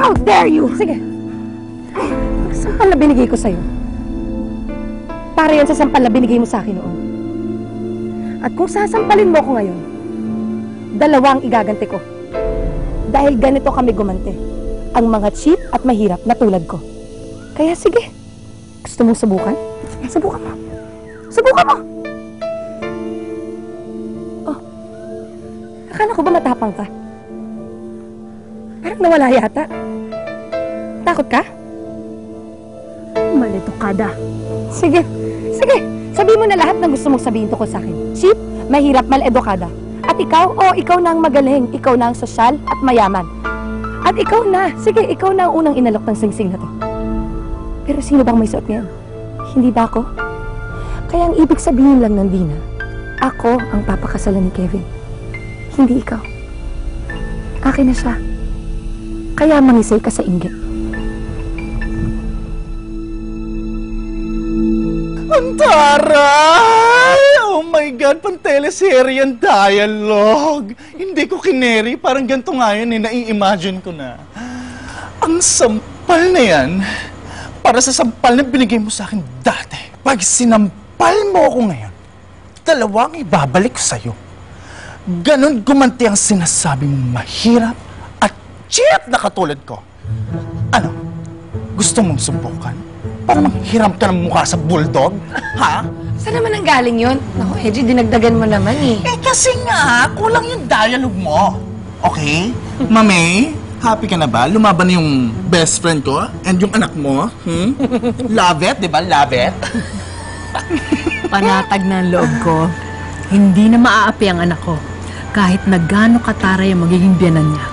How dare you! Sige. Sampal na binigay ko sa'yo. Para yan sa sampal na binigay mo sa akin noon. At kung sasampalin mo ko ngayon, dalawang igaganti ko. Dahil ganito kami gumante. Ang mga cheap at mahirap na tulad ko. Kaya sige. Gusto mong subukan? Subukan mo. Subukan mo! Oh. Akala ko ba matapang ka? Parang nawala yata. Takot ka? Maletukada. Sige. Sige. Sabihin mo na lahat ng gusto mong sabihin tungkol sa akin. Cheap, mahirap, maledukada. At ikaw, ikaw na ang magaling. Ikaw na ang sosyal at mayaman. At ikaw na. Sige, ikaw na ang unang inalok ng singsing na to. Pero sino bang may suot ngayon? Hindi ba ako? Kaya ang ibig sabihin lang ng Dina, ako ang papakasalan ni Kevin. Hindi ikaw. Akin na siya. Kaya mangisay ka sa inggit. Ang taray! Oh my God, pang-teleserye ang dialogue. Hindi ko kineri, parang ganito nga yun nai-imagine ko na. Ang sampal na yan, para sa sampal na binigay mo sa akin dati. Pag sinampal mo ako ngayon, dalawang ibabalik ko sa'yo. Ganon gumanti ang sinasabing mahirap at cheap na katulad ko. Ano? Gusto mong subukan? Para manghiram ka ng mukha sa bulldog? Ha? Saan naman ang galing yun? Naku, Edgy, dinagdagan mo naman eh. Eh kasi nga, kulang yung dialogue mo. Okay? Mame, happy ka na ba? Lumaban na yung best friend ko and yung anak mo. Love it, di ba? Love it. Panatag na ang loob ko. Hindi na maaapi ang anak ko. Kahit na gaano kataray ang magiging biyanan niya.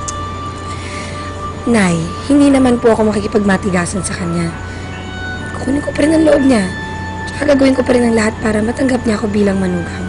Nay, hindi naman po ako makikipagmatigasan sa kanya. Kukunin ko pa rin ang loob niya. Tsaka gagawin ko pa rin ang lahat para matanggap niya ako bilang manugang.